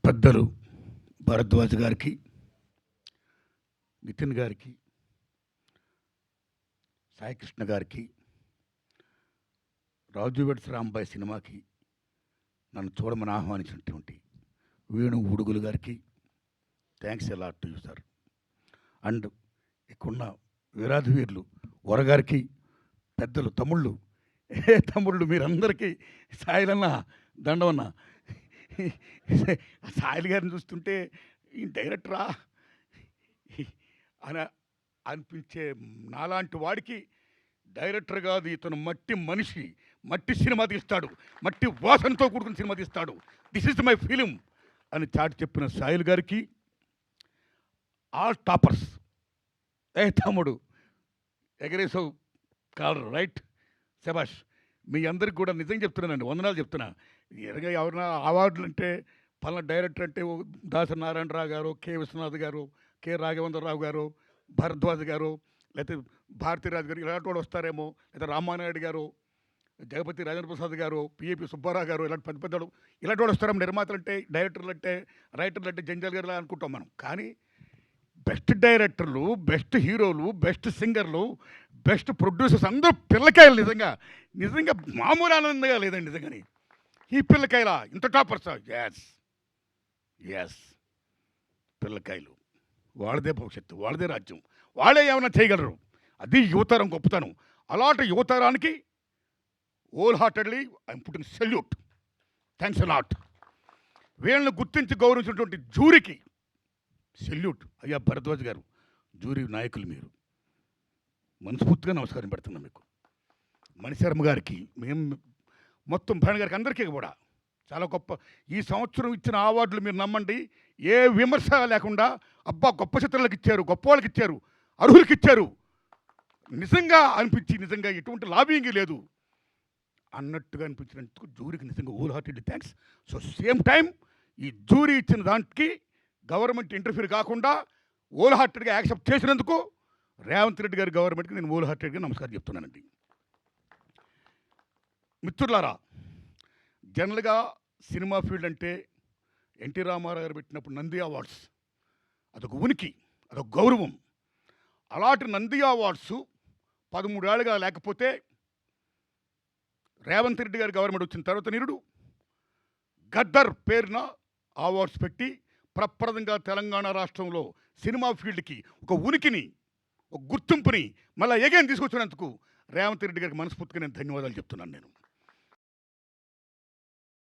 పెద్దలు భరద్వాజ్ గారికి, నితిన్ గారికి, సాయికృష్ణ గారికి, రాజు వెడ్స్ రాంబాయ్ సినిమాకి నన్ను చూడమని ఆహ్వానించినటువంటి వేణు ఉడుగులు గారికి థ్యాంక్స్ ఎలా టు యూ సార్. అండ్ ఇక్కడున్న వీరాధి వీరులు వరగారికి, పెద్దలు తమ్ముళ్ళు, తమ్ముళ్ళు మీరందరికీ సాయిలన్న దండవన్న. సాయిల్ గారిని చూస్తుంటే ఈ డైరెక్టరా అని అనిపించే నాలాంటి వాడికి డైరెక్టర్ కాదు, ఇతను మట్టి మనిషి, మట్టి సినిమా తీస్తాడు, మట్టి వాసనతో కూడుకున్న సినిమా తీస్తాడు, దిస్ ఇస్ మై ఫిలిం అని చాటి చెప్పిన సాయిల్ గారికి, ఆల్ టాపర్స్, తమ్ముడు ఎగరేసావు కాలర్ రైట్, శబాష్. మీ అందరికి కూడా నిజంగా చెప్తున్నానండి, వందనాలు చెప్తున్నా. ఎరగా ఎవరైనా అవార్డులు అంటే పలానా డైరెక్టర్ అంటే దాసరి నారాయణరావు గారు, కె విశ్వనాథ్ గారు, కె రాఘవేంద్రరావు గారు, భరద్వాజ్ గారు, లేకపోతే భారతీరాజు గారు ఇలాంటి వాడు వస్తారేమో, లేదా రామానాయుడు గారు, జగపతి రాజేంద్ర ప్రసాద్ గారు, పిఏపి సుబ్బారావు గారు, ఇలాంటి పెద్ద పెద్దలు ఇలాంటి వాడు వస్తారేమో. నిర్మాతలు అంటే, డైరెక్టర్లు అంటే, రైటర్లు అంటే జంజాల్ గారు అనుకుంటాం మనం. కానీ బెస్ట్ డైరెక్టర్లు, బెస్ట్ హీరోలు, బెస్ట్ సింగర్లు, బెస్ట్ ప్రొడ్యూసర్స్ అందరూ పిల్లకాయలు. నిజంగా నిజంగా మామూలు ఆనందంగా లేదండి నిజంగాని. ఈ పిల్లకాయల ఇంత టాపర్స్, ఎస్ ఎస్ పిల్లకాయలు, వాళ్ళదే భవిష్యత్తు, వాళ్ళదే రాజ్యం, వాళ్ళే ఏమైనా చేయగలరు. అది యువతరం గొప్పతనం. అలాంటి యువతరానికి whole heartedly I'm putting salute, thanks a lot. వీళ్ళని గుర్తించి గౌరవించినటువంటి జూరీకి సెల్యూట్. అయ్యా భరద్వాజ్ గారు, జూరీ నాయకులు మీరు, మనస్ఫూర్తిగా నమస్కారం పెడుతున్నాం మీకు. మణిశర్మ గారికి, మేము మొత్తం భరణ్ గారికి, అందరికీ కూడా చాలా గొప్ప. ఈ సంవత్సరం ఇచ్చిన అవార్డులు మీరు నమ్మండి, ఏ విమర్శ లేకుండా అబ్బా గొప్ప చిత్రాలకు ఇచ్చారు, గొప్ప వాళ్ళకి ఇచ్చారు, అర్హులకి ఇచ్చారు నిజంగా అనిపించి, నిజంగా ఎటువంటి లాబింగ్ లేదు అన్నట్టుగా అనిపించినందుకు జూరీకి నిజంగా whole heartedly thanks. So same time ఈ జూరీ ఇచ్చిన దానికి గవర్నమెంట్ ఇంటర్ఫీర్ కాకుండా హోల్ హార్టెడ్గా యాక్సెప్ట్ చేసినందుకు రేవంత్ రెడ్డి గారి గవర్నమెంట్కి నేను హోల్ హార్టెడ్గా నమస్కారం చెప్తున్నానండి. మిత్రులారా, జనరల్గా సినిమా ఫీల్డ్ అంటే ఎన్టీ రామారావు గారు పెట్టినప్పుడు నంది అవార్డ్స్ అదొక ఉనికి, అదొక గౌరవం. అలాంటి నంది అవార్డ్స్ 13 ఏళ్ళుగా లేకపోతే రేవంత్ రెడ్డి గారి గవర్నమెంట్ వచ్చిన తర్వాత నిరుడు గద్దర్ పేరున అవార్డ్స్ పెట్టి ప్రప్రదంగా తెలంగాణ రాష్ట్రంలో సినిమా ఫీల్డ్కి ఒక ఉనికిని, ఒక గుర్తింపుని మళ్ళీ ఎగైన్ తీసుకొచ్చినందుకు రేవంత్ రెడ్డి గారికి మనస్ఫూర్తిగా నేను ధన్యవాదాలు చెప్తున్నాను నేను.